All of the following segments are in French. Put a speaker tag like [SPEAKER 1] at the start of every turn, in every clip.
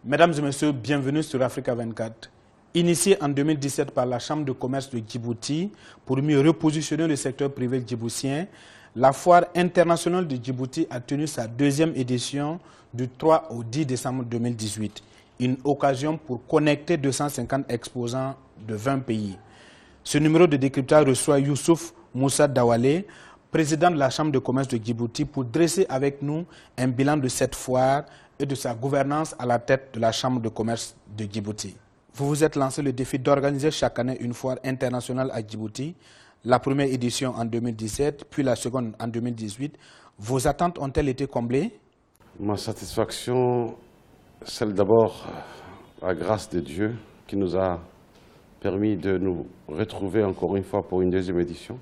[SPEAKER 1] Mesdames et messieurs, bienvenue sur Africa 24. Initiée en 2017 par la Chambre de commerce de Djibouti pour mieux repositionner le secteur privé djiboutien, la Foire internationale de Djibouti a tenu sa deuxième édition du 3 au 10 décembre 2018. Une occasion pour connecter 250 exposants de 20 pays. Ce numéro de décryptage reçoit Youssouf Moussa Dawale, président de la Chambre de commerce de Djibouti, pour dresser avec nous un bilan de cette foire et de sa gouvernance à la tête de la Chambre de commerce de Djibouti. Vous vous êtes lancé le défi d'organiser chaque année une foire internationale à Djibouti, la première édition en 2017, puis la seconde en 2018. Vos attentes ont-elles été comblées?
[SPEAKER 2] Ma satisfaction, celle d'abord, la grâce de Dieu qui nous a permis de nous retrouver encore une fois pour une deuxième édition.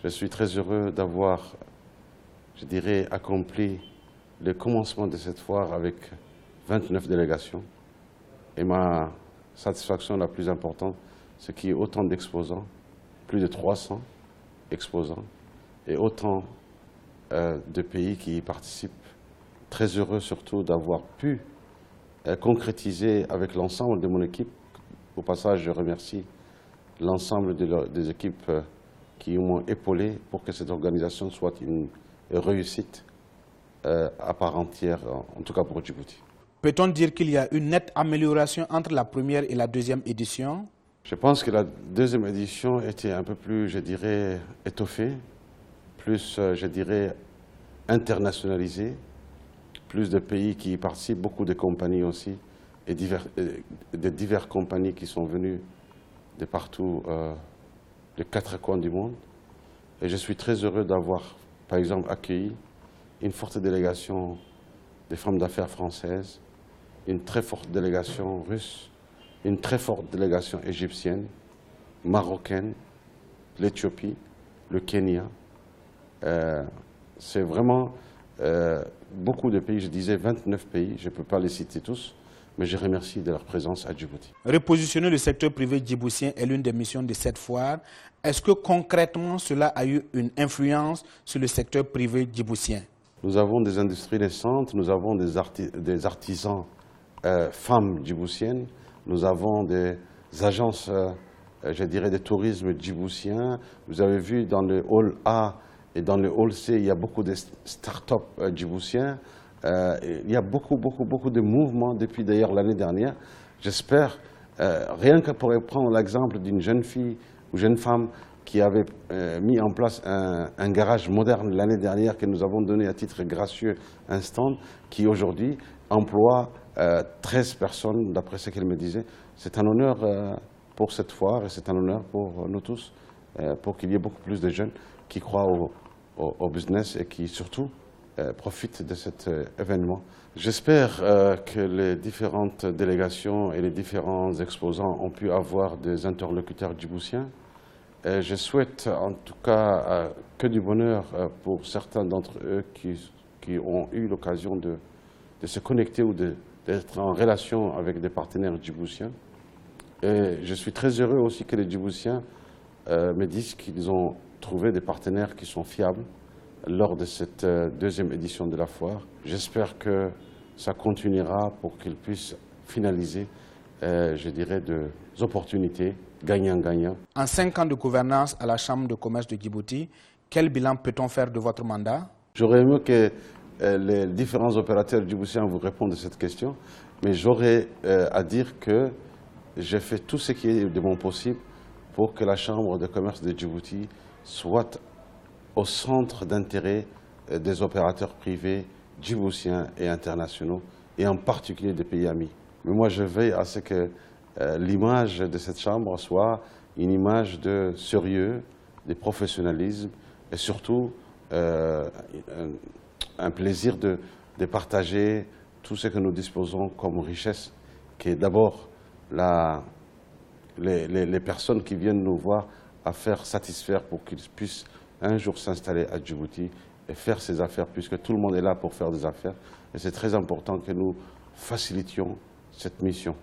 [SPEAKER 2] Je suis très heureux d'avoir, je dirais, accompli le commencement de cette foire avec 29 délégations. Et ma satisfaction la plus importante, c'est qu'il y ait autant d'exposants, plus de 300 exposants, et autant de pays qui y participent. Très heureux surtout d'avoir pu concrétiser avec l'ensemble de mon équipe. Au passage, je remercie l'ensemble des équipes qui m'ont épaulé pour que cette organisation soit une réussite à part entière, en tout cas pour Djibouti.
[SPEAKER 1] Peut-on dire qu'il y a une nette amélioration entre la première et la deuxième édition?
[SPEAKER 2] Je pense que la deuxième édition était un peu plus, je dirais, étoffée, plus, je dirais, internationalisée, plus de pays qui y participent, beaucoup de compagnies aussi, et de diverses compagnies qui sont venues de partout, de 4 coins du monde. Et je suis très heureux d'avoir, par exemple, accueilli une forte délégation des femmes d'affaires françaises, une très forte délégation russe, une très forte délégation égyptienne, marocaine, l'Éthiopie, le Kenya. C'est vraiment beaucoup de pays, je disais 29 pays, je ne peux pas les citer tous, mais je remercie de leur présence à Djibouti.
[SPEAKER 1] Repositionner le secteur privé djiboutien est l'une des missions de cette foire. Est-ce que concrètement cela a eu une influence sur le secteur privé djiboutien?
[SPEAKER 2] Nous avons des industries naissantes, nous avons des artisans femmes djiboutiennes, nous avons des agences, je dirais, de tourisme djiboutiens. Vous avez vu dans le hall A et dans le hall C, il y a beaucoup de start-up djiboutiens. Il y a beaucoup de mouvements depuis d'ailleurs l'année dernière. J'espère, rien que pour prendre l'exemple d'une jeune fille ou jeune femme qui avait mis en place un garage moderne l'année dernière que nous avons donné à titre gracieux un stand qui aujourd'hui emploie 13 personnes, d'après ce qu'elle me disait. C'est un honneur pour cette foire et c'est un honneur pour nous tous, pour qu'il y ait beaucoup plus de jeunes qui croient au business et qui surtout profitent de cet événement. J'espère que les différentes délégations et les différents exposants ont pu avoir des interlocuteurs djiboutiens. Je souhaite en tout cas que du bonheur pour certains d'entre eux qui ont eu l'occasion de se connecter ou d'être en relation avec des partenaires djiboutiens. Et je suis très heureux aussi que les Djiboutiens me disent qu'ils ont trouvé des partenaires qui sont fiables lors de cette deuxième édition de la foire. J'espère que ça continuera pour qu'ils puissent finaliser, je dirais, des opportunités gagnant-gagnant.
[SPEAKER 1] En 5 ans de gouvernance à la Chambre de commerce de Djibouti, quel bilan peut-on faire de votre mandat?
[SPEAKER 2] J'aurais aimé que les différents opérateurs djiboutiens vous répondent à cette question, mais j'aurais à dire que j'ai fait tout ce qui est de mon possible pour que la Chambre de commerce de Djibouti soit au centre d'intérêt des opérateurs privés djiboutiens et internationaux, et en particulier des pays amis. Mais moi, je veille à ce que l'image de cette Chambre soit une image de sérieux, de professionnalisme et surtout un plaisir de partager tout ce que nous disposons comme richesse, qui est d'abord les personnes qui viennent nous voir à faire satisfaire pour qu'ils puissent un jour s'installer à Djibouti et faire ses affaires, puisque tout le monde est là pour faire des affaires. Et c'est très important que nous facilitions cette mission.